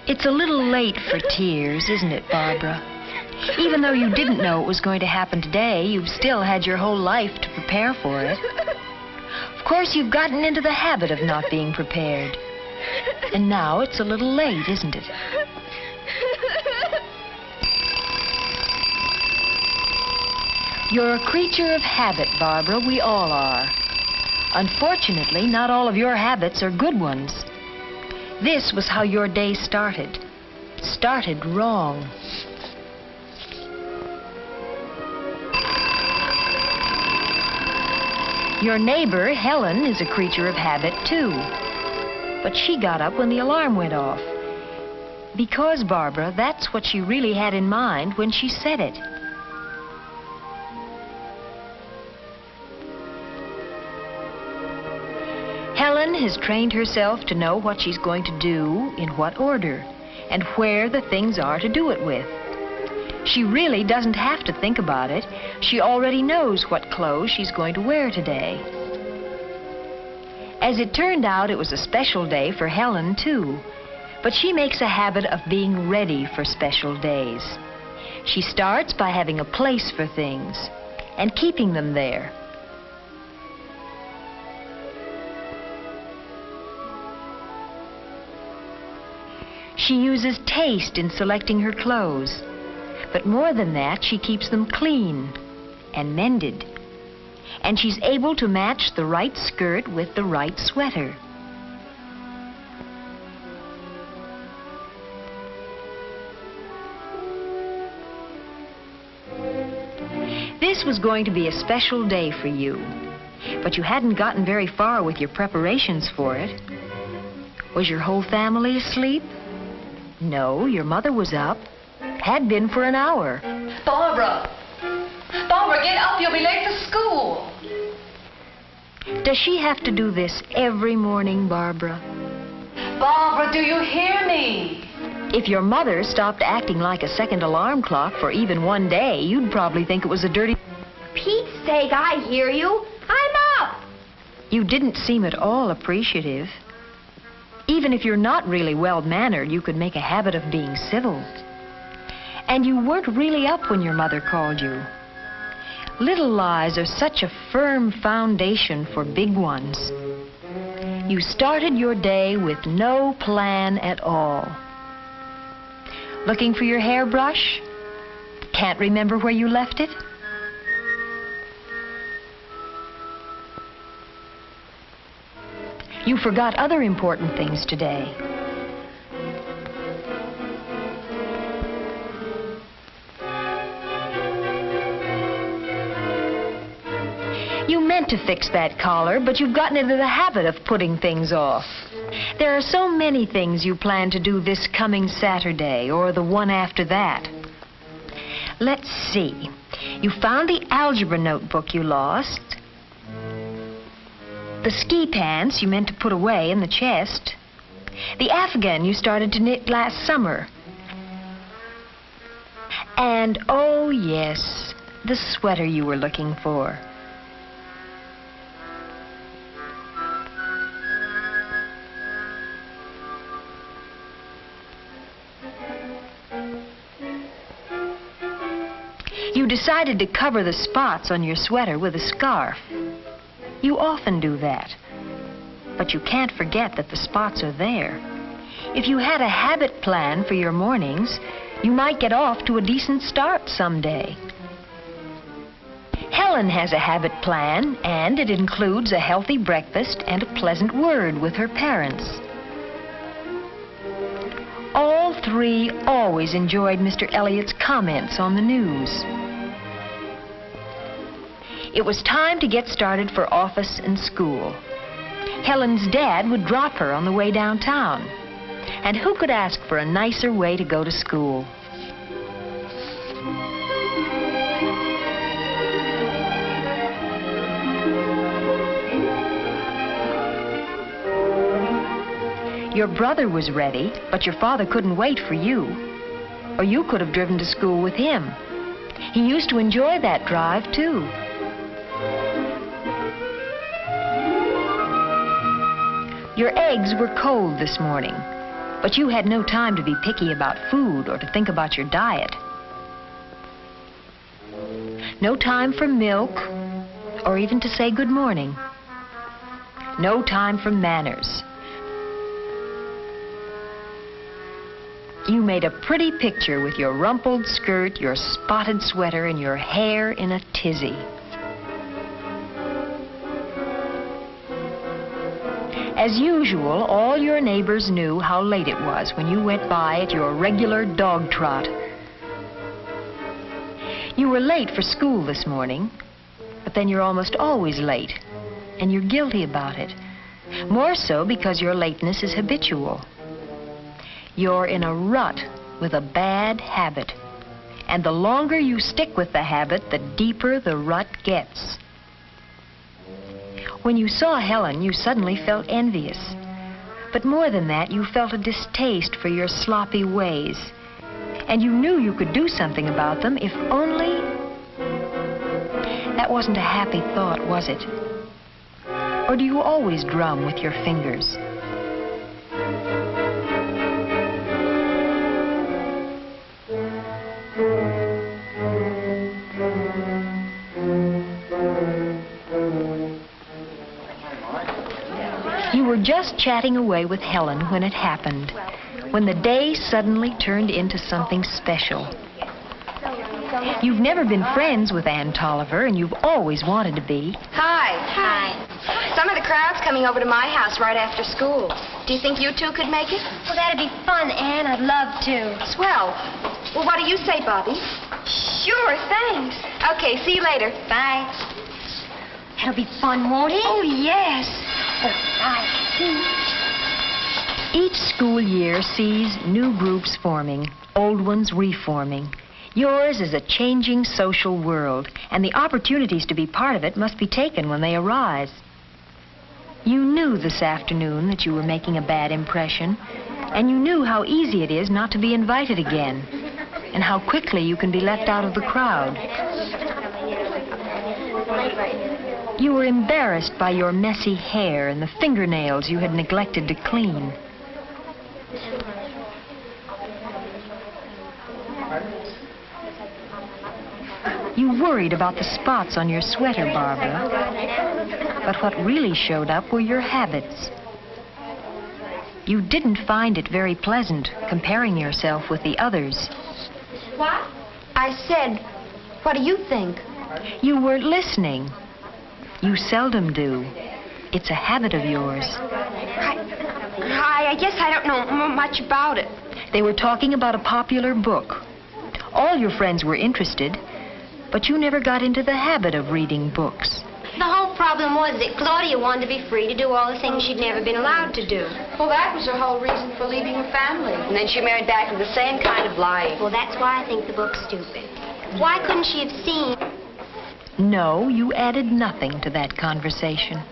It's a little late for tears, isn't it, Barbara? Even though you didn't know it was going to happen today, you've still had your whole life to prepare for it. Of course, you've gotten into the habit of not being prepared. And now it's a little late, isn't it? You're a creature of habit, Barbara. We all are. Unfortunately, not all of your habits are good ones. This was how your day started. Started wrong. Your neighbor, Helen, is a creature of habit, too. But she got up when the alarm went off. Because, Barbara, that's what she really had in mind when she said it. Helen has trained herself to know what she's going to do, in what order, and where the things are to do it with. She really doesn't have to think about it. She already knows what clothes she's going to wear today. As it turned out, it was a special day for Helen, too. But she makes a habit of being ready for special days. She starts by having a place for things and keeping them there. She uses taste in selecting her clothes. But more than that, she keeps them clean and mended. And she's able to match the right skirt with the right sweater. This was going to be a special day for you, but you hadn't gotten very far with your preparations for it. Was your whole family asleep? No, your mother was up. Had been for an hour. Barbara! Barbara, get up. You'll be late for school. Does she have to do this every morning, Barbara? Barbara, do you hear me? If your mother stopped acting like a second alarm clock for even one day, you'd probably think it was a dirty... Pete's sake, I hear you. I'm up. You didn't seem at all appreciative. Even if you're not really well-mannered, you could make a habit of being civil. And you weren't really up when your mother called you. Little lies are such a firm foundation for big ones. You started your day with no plan at all. Looking for your hairbrush? Can't remember where you left it? You forgot other important things today. You meant to fix that collar, but you've gotten into the habit of putting things off. There are so many things you plan to do this coming Saturday or the one after that. Let's see. You found the algebra notebook you lost. The ski pants you meant to put away in the chest. The afghan you started to knit last summer. And, oh yes, the sweater you were looking for. You decided to cover the spots on your sweater with a scarf. You often do that. But you can't forget that the spots are there. If you had a habit plan for your mornings, you might get off to a decent start someday. Helen has a habit plan, and it includes a healthy breakfast and a pleasant word with her parents. All three always enjoyed Mr. Elliott's comments on the news. It was time to get started for office and school. Helen's dad would drop her on the way downtown. And who could ask for a nicer way to go to school? Your brother was ready, but your father couldn't wait for you. Or you could have driven to school with him. He used to enjoy that drive, too. Your eggs were cold this morning, but you had no time to be picky about food or to think about your diet. No time for milk or even to say good morning. No time for manners. You made a pretty picture with your rumpled skirt, your spotted sweater, and your hair in a tizzy. As usual, all your neighbors knew how late it was when you went by at your regular dog trot. You were late for school this morning, but then you're almost always late, and you're guilty about it. More so because your lateness is habitual. You're in a rut with a bad habit, and the longer you stick with the habit, the deeper the rut gets. When you saw Helen, you suddenly felt envious. But more than that, you felt a distaste for your sloppy ways. And you knew you could do something about them if only... That wasn't a happy thought, was it? Or do you always drum with your fingers? You were just chatting away with Helen when it happened, when the day suddenly turned into something special. You've never been friends with Ann Tolliver, and you've always wanted to be. Hi. Hi. Some of the crowd's coming over to my house right after school. Do you think you two could make it? Well, that'd be fun, Ann. I'd love to. Swell. Well, what do you say, Bobby? Sure, thanks. Okay, see you later. Bye. That'll be fun, won't it? Oh, yes. Bye. Each school year sees new groups forming, old ones reforming. Yours is a changing social world, and the opportunities to be part of it must be taken when they arise. You knew this afternoon that you were making a bad impression, and you knew how easy it is not to be invited again, and how quickly you can be left out of the crowd. You were embarrassed by your messy hair and the fingernails you had neglected to clean. You worried about the spots on your sweater, Barbara. But what really showed up were your habits. You didn't find it very pleasant comparing yourself with the others. What? I said, what do you think? You weren't listening. You seldom do. It's a habit of yours. I guess I don't know much about it. They were talking about a popular book. All your friends were interested, but you never got into the habit of reading books. The whole problem was that Claudia wanted to be free to do all the things she'd never been allowed to do. Well, that was her whole reason for leaving her family. And then she married back to the same kind of lying. Well, that's why I think the book's stupid. Why couldn't she have seen... No, you added nothing to that conversation.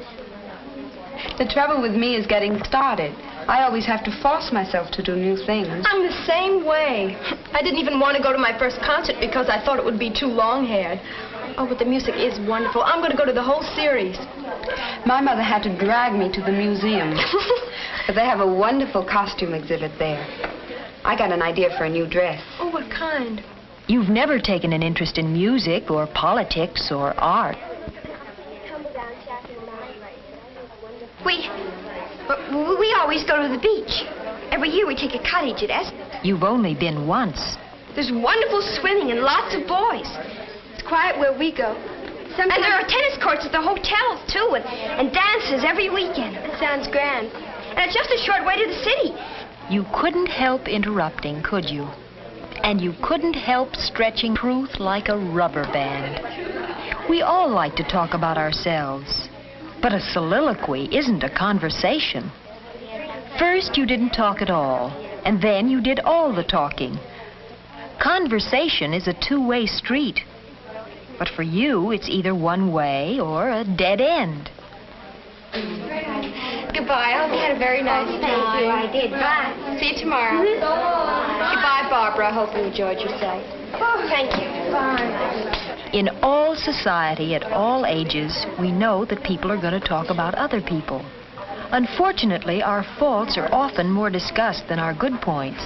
The trouble with me is getting started. I always have to force myself to do new things. I'm the same way. I didn't even want to go to my first concert because I thought it would be too long-haired. Oh, but the music is wonderful. I'm going to go to the whole series. My mother had to drag me to the museum. But they have a wonderful costume exhibit there. I got an idea for a new dress. Oh, what kind? You've never taken an interest in music or politics or art. We always go to the beach. Every year we take a cottage at Esp. You've only been once. There's wonderful swimming and lots of boys. It's quiet where we go. And there are tennis courts at the hotels, too, and dances every weekend. It sounds grand. And it's just a short way to the city. You couldn't help interrupting, could you? And you couldn't help stretching truth like a rubber band. We all like to talk about ourselves. But a soliloquy isn't a conversation. First, you didn't talk at all, and then you did all the talking. Conversation is a two-way street. But for you, it's either one way or a dead end. Goodbye. I hope you had a very nice day. Thank you, I did. Bye. See you tomorrow. Goodbye, Barbara. I hope you enjoyed yourself. Oh, thank you. Bye. In all society, at all ages, we know that people are going to talk about other people. Unfortunately, our faults are often more discussed than our good points.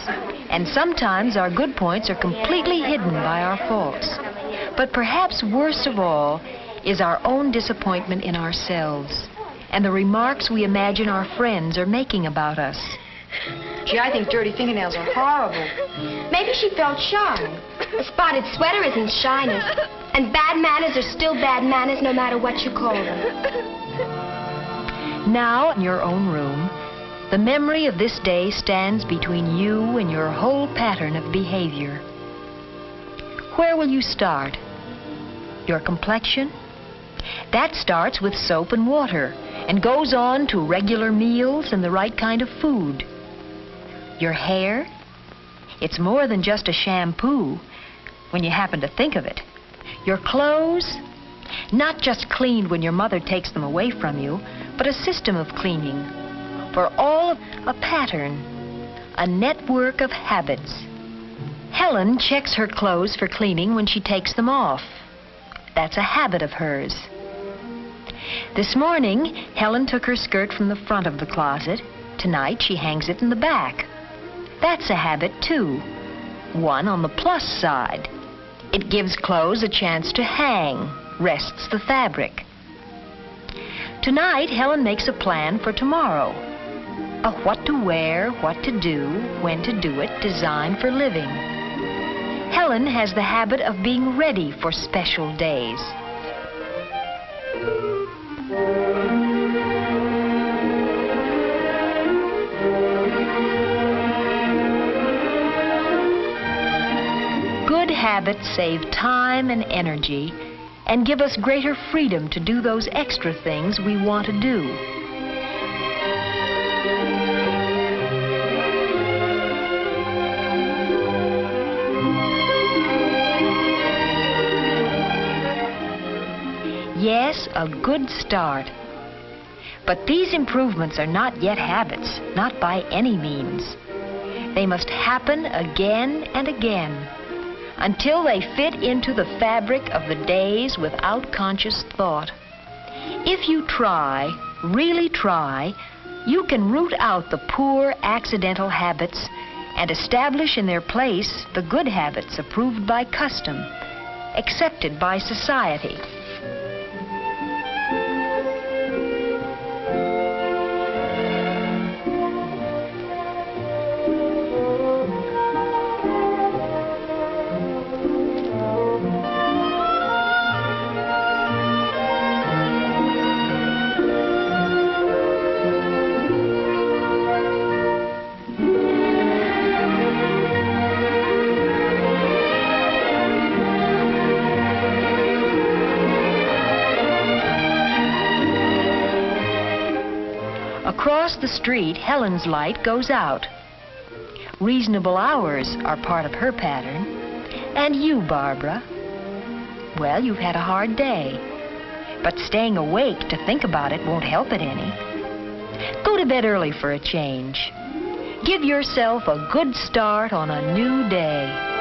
And sometimes our good points are completely hidden by our faults. But perhaps worst of all is our own disappointment in ourselves and the remarks we imagine our friends are making about us. Gee, I think dirty fingernails are horrible. Maybe she felt shy. A spotted sweater isn't shyness. And bad manners are still bad manners no matter what you call them. Now, in your own room, the memory of this day stands between you and your whole pattern of behavior. Where will you start? Your complexion? That starts with soap and water and goes on to regular meals and the right kind of food. Your hair? It's more than just a shampoo when you happen to think of it. Your clothes? Not just cleaned when your mother takes them away from you, but a system of cleaning. For all of a pattern, a network of habits. Helen checks her clothes for cleaning when she takes them off. That's a habit of hers. This morning, Helen took her skirt from the front of the closet. Tonight, she hangs it in the back. That's a habit, too. One on the plus side. It gives clothes a chance to hang, rests the fabric. Tonight, Helen makes a plan for tomorrow. A what to wear, what to do, when to do it, design for living. Helen has the habit of being ready for special days. Good habits save time and energy and give us greater freedom to do those extra things we want to do. Yes, a good start. But these improvements are not yet habits, not by any means. They must happen again and again until they fit into the fabric of the days without conscious thought. If you try, really try, you can root out the poor, accidental habits and establish in their place the good habits approved by custom, accepted by society. Across the street, Helen's light goes out. Reasonable hours are part of her pattern. And you, Barbara? Well, you've had a hard day. But staying awake to think about it won't help it any. Go to bed early for a change. Give yourself a good start on a new day.